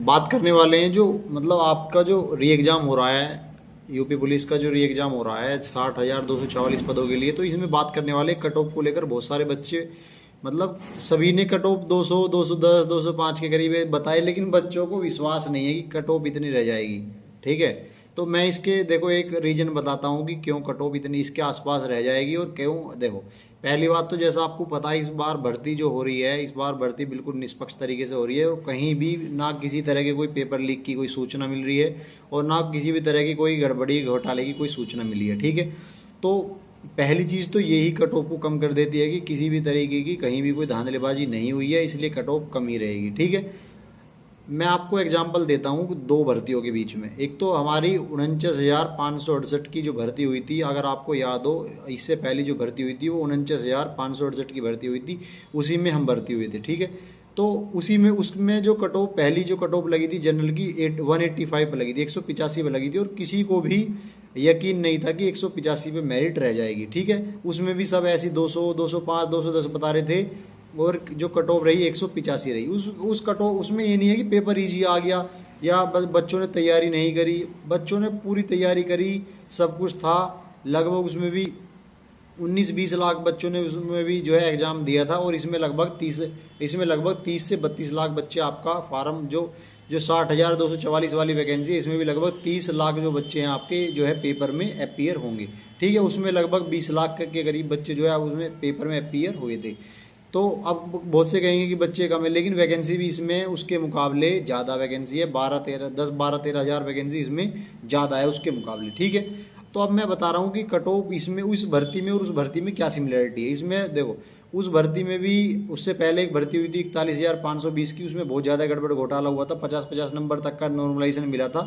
बात करने वाले हैं जो मतलब आपका जो री एग्ज़ाम हो रहा है, यूपी पुलिस का जो री एग्ज़ाम हो रहा है 60,244 पदों के लिए। तो इसमें बात करने वाले कट ऑफ को लेकर बहुत सारे बच्चे मतलब सभी ने कट ऑफ 200, 210, 205 के करीब बताए, लेकिन बच्चों को विश्वास नहीं है कि कट ऑफ इतनी रह जाएगी। ठीक है, तो मैं इसके देखो एक रीज़न बताता हूँ कि क्यों कट ऑफ इतनी इसके आसपास रह जाएगी और क्यों। देखो, पहली बात तो जैसा आपको पता है, इस बार भर्ती जो हो रही है, इस बार भर्ती बिल्कुल निष्पक्ष तरीके से हो रही है और कहीं भी ना किसी तरह के कोई पेपर लीक की कोई सूचना मिल रही है और ना किसी भी तरह की कोई गड़बड़ी घोटाले की कोई सूचना मिली है। ठीक है, तो पहली चीज़ तो यही कट ऑफ को कम कर देती है कि किसी भी तरीके की कहीं भी कोई धांधलीबाजी नहीं हुई है, इसलिए कट ऑफ कम ही रहेगी। ठीक है, मैं आपको एग्जांपल देता हूँ दो भर्तियों के बीच में। एक तो हमारी 49,568 की जो भर्ती हुई थी, अगर आपको याद हो, इससे पहले जो भर्ती हुई थी वो 49,568 की भर्ती हुई थी, उसी में हम भर्ती हुए थे। ठीक है, तो उसी में उसमें जो कट ऑफ पहली जो कट ऑफ लगी थी जनरल की 185 पर लगी थी, 185 पर लगी थी और किसी को भी यकीन नहीं था कि 185 पे मेरिट रह जाएगी। ठीक है, उसमें भी सब ऐसी 200, 205, 210 बता रहे थे और जो कट ऑफ रही 185 रही। उस कट ऑफ उसमें ये नहीं है कि पेपर इजी आ गया या बस बच्चों ने तैयारी नहीं करी, बच्चों ने पूरी तैयारी करी, सब कुछ था। लगभग उसमें भी 19-20 लाख बच्चों ने उसमें भी जो है एग्ज़ाम दिया था और इसमें लगभग 30 से 32 लाख बच्चे आपका फार्म जो जो 60,244 वाली वैकेंसी है, इसमें भी लगभग 30 लाख जो बच्चे हैं आपके जो है पेपर में अपीयर होंगे। ठीक है, उसमें लगभग 20 लाख के करीब बच्चे जो है उसमें पेपर में अपीयर हुए थे। तो अब बहुत से कहेंगे कि बच्चे कम है, लेकिन वैकेंसी भी इसमें उसके मुकाबले ज़्यादा वैकेंसी है। 12-13 हज़ार वैकेंसी इसमें ज़्यादा है उसके मुकाबले। ठीक है, तो अब मैं बता रहा हूँ कि कट ऑफ इसमें उस भर्ती में और उस भर्ती में क्या सिमिलरिटी है। इसमें देखो, उस भर्ती में भी उससे पहले एक भर्ती हुई थी 41,520 की, उसमें बहुत ज़्यादा गड़बड़ घोटाला हुआ था, 50-50 नंबर तक का नॉर्मलाइजेशन मिला था,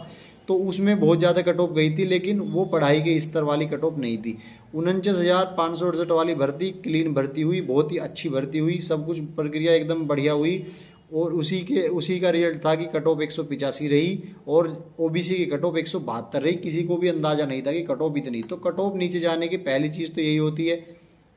तो उसमें बहुत ज़्यादा कट ऑफ गई थी, लेकिन वो पढ़ाई के स्तर वाली कट ऑफ नहीं थी। 49,568 वाली भर्ती क्लीन भर्ती हुई, बहुत ही अच्छी भर्ती हुई, सब कुछ प्रक्रिया एकदम बढ़िया हुई और उसी का रिजल्ट था कि कट ऑफ 185 रही और ओबीसी की कट ऑफ 172 रही। किसी को भी अंदाजा नहीं था कि कट ऑफ इतनी। तो कट ऑफ नीचे जाने की पहली चीज़ तो यही होती है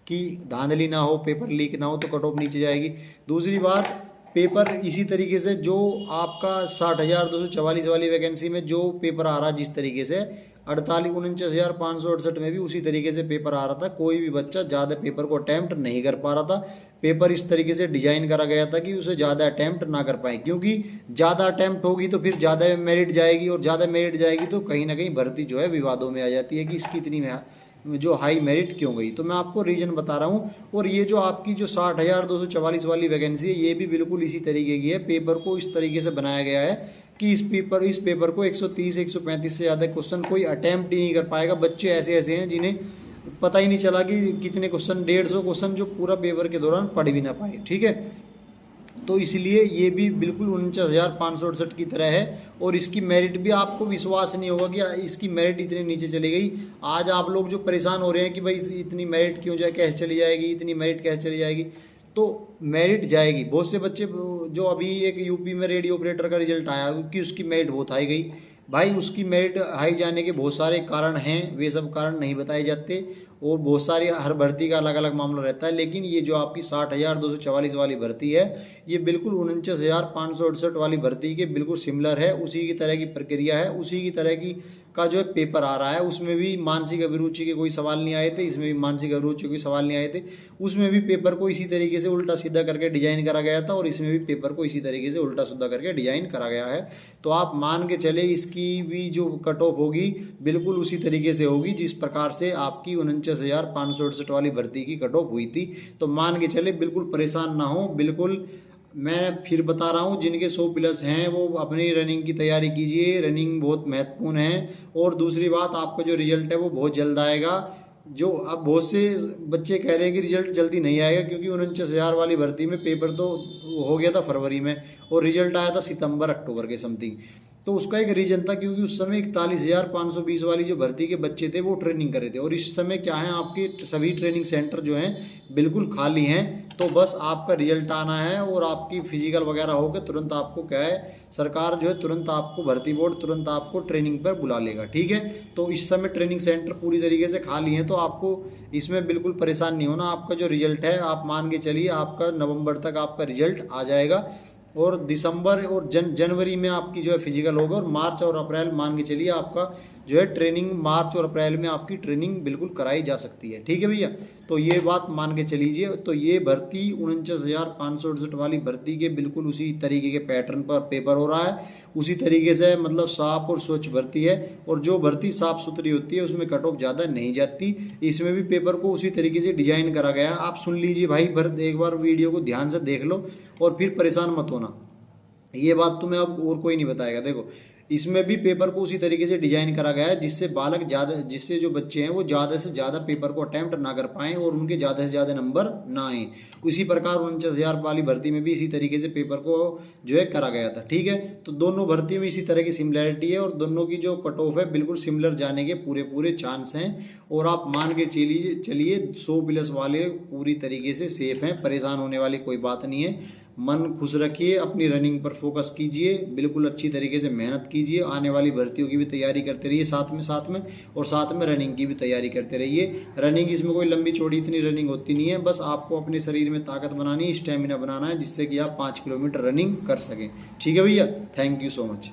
कि धांधली ना हो, पेपर लीक ना हो, तो कट ऑफ नीचे जाएगी। दूसरी बात, पेपर इसी तरीके से जो आपका 60,244 वाली वैकेंसी में जो पेपर आ रहा जिस तरीके से 49,568 में भी उसी तरीके से पेपर आ रहा था। कोई भी बच्चा ज़्यादा पेपर को अटैम्प्ट नहीं कर पा रहा था। पेपर इस तरीके से डिजाइन करा गया था कि उसे ज़्यादा अटैम्प्ट ना कर पाए, क्योंकि ज़्यादा अटैम्प्ट होगी तो फिर ज़्यादा मेरिट जाएगी और ज़्यादा मेरिट जाएगी तो कहीं ना कहीं भर्ती जो है विवादों में आ जाती है कि इसकी इतनी जो हाई मेरिट क्यों गई। तो मैं आपको रीजन बता रहा हूँ। और ये जो आपकी जो 60,244 वाली वैकेंसी है, ये भी बिल्कुल इसी तरीके की है। पेपर को इस तरीके से बनाया गया है कि इस पेपर को 130 135 से ज़्यादा क्वेश्चन कोई अटैम्प्ट ही नहीं कर पाएगा। बच्चे ऐसे ऐसे हैं जिन्हें पता ही नहीं चला कि कितने क्वेश्चन, 150 क्वेश्चन जो पूरा पेपर के दौरान पढ़ भी ना पाए। ठीक है, तो इसलिए ये भी बिल्कुल 49,568 की तरह है और इसकी मेरिट भी आपको विश्वास नहीं होगा कि इसकी मेरिट इतनी नीचे चली गई। आज आप लोग जो परेशान हो रहे हैं कि भाई इतनी मेरिट क्यों जाए, कैसे चली जाएगी, इतनी मेरिट कैसे चली जाएगी, तो मेरिट जाएगी। बहुत से बच्चे जो अभी एक यूपी में रेडियो ऑपरेटर का रिजल्ट आया कि उसकी मेरिट बहुत हाई गई, भाई उसकी मेरिट हाई जाने के बहुत सारे कारण हैं, वे सब कारण नहीं बताए जाते और बहुत सारी हर भर्ती का अलग अलग मामला रहता है। लेकिन ये जो आपकी 60,244 वाली भर्ती है, ये बिल्कुल 49,568 वाली भर्ती के बिल्कुल सिमिलर है। उसी की तरह की प्रक्रिया है, उसी की तरह की का जो है पेपर आ रहा है। उसमें भी मानसिक अभिरुचि के कोई सवाल नहीं आए थे, इसमें भी मानसिक अभिरुचि के कोई सवाल नहीं आए थे। उसमें भी पेपर को इसी तरीके से उल्टा सीधा करके डिजाइन करा गया था और इसमें भी पेपर को इसी तरीके से उल्टा सीधा करके डिजाइन करा गया है। तो आप मान के चले इसकी भी जो कट ऑफ होगी बिल्कुल उसी तरीके से होगी जिस प्रकार से आपकी 49,568 वाली भर्ती की कट ऑफ हुई थी। तो मान के चले, बिल्कुल परेशान ना हो। बिल्कुल मैं फिर बता रहा हूँ, जिनके 100+ हैं वो अपनी रनिंग की तैयारी कीजिए, रनिंग बहुत महत्वपूर्ण है। और दूसरी बात, आपका जो रिजल्ट है वो बहुत जल्द आएगा। जो अब बहुत से बच्चे कह रहे हैं कि रिजल्ट जल्दी नहीं आएगा, क्योंकि 49,000 वाली भर्ती में पेपर तो हो गया था फरवरी में और रिजल्ट आया था सितंबर अक्टूबर के समथिंग। तो उसका एक रीजन था क्योंकि उस समय 41,520 वाली जो भर्ती के बच्चे थे वो ट्रेनिंग कर रहे थे और इस समय क्या है, आपके सभी ट्रेनिंग सेंटर जो हैं बिल्कुल खाली हैं। तो बस आपका रिजल्ट आना है और आपकी फिजिकल वगैरह होकर तुरंत आपको क्या है, सरकार जो है तुरंत आपको, भर्ती बोर्ड तुरंत आपको ट्रेनिंग पर बुला लेगा। ठीक है, तो इस समय ट्रेनिंग सेंटर पूरी तरीके से खाली हैं, तो आपको इसमें बिल्कुल परेशान नहीं होना। आपका जो रिजल्ट है आप मान के चलिए आपका नवंबर तक आपका रिजल्ट आ जाएगा और दिसंबर और जनवरी में आपकी जो है फिजिकल होगा, और मार्च और अप्रैल मान के चलिए आपका जो है ट्रेनिंग मार्च और अप्रैल में आपकी ट्रेनिंग बिल्कुल कराई जा सकती है। ठीक है भैया, तो ये बात मान के चलीजिए। तो ये भर्ती 49,568 वाली भर्ती के बिल्कुल उसी तरीके के पैटर्न पर पेपर हो रहा है, उसी तरीके से मतलब साफ और स्वच्छ भर्ती है। और जो भर्ती साफ सुथरी होती है उसमें कट ऑफ ज़्यादा नहीं जाती। इसमें भी पेपर को उसी तरीके से डिजाइन करा गया है। आप सुन लीजिए भाई, भरत एक बार वीडियो को ध्यान से देख लो और फिर परेशान मत होना। ये बात तुम्हें अब और कोई नहीं बताएगा। देखो, इसमें भी पेपर को उसी तरीके से डिजाइन करा गया है जिससे बालक ज़्यादा, जिससे जो बच्चे हैं वो ज़्यादा से ज़्यादा पेपर को अटैम्प्ट ना कर पाएँ और उनके ज़्यादा से ज़्यादा नंबर ना आए। उसी प्रकार 49,000 वाली भर्ती में भी इसी तरीके से पेपर को जो है करा गया था। ठीक है, तो दोनों भर्ती में इसी तरह की सिमिलैरिटी है और दोनों की जो कट ऑफ है बिल्कुल सिमिलर जाने के पूरे पूरे चांस हैं। और आप मान के चलिए 100+ वाले पूरी तरीके से सेफ हैं, परेशान होने वाली कोई बात नहीं है। मन खुश रखिए, अपनी रनिंग पर फोकस कीजिए, बिल्कुल अच्छी तरीके से मेहनत कीजिए, आने वाली भर्तियों की भी तैयारी करते रहिए साथ में और साथ में रनिंग की भी तैयारी करते रहिए। रनिंग इसमें कोई लंबी चौड़ी इतनी रनिंग होती नहीं है, बस आपको अपने शरीर में ताकत बनानी है, स्टेमिना बनाना है, जिससे कि आप 5 किलोमीटर रनिंग कर सकें। ठीक है भैया, थैंक यू सो मच।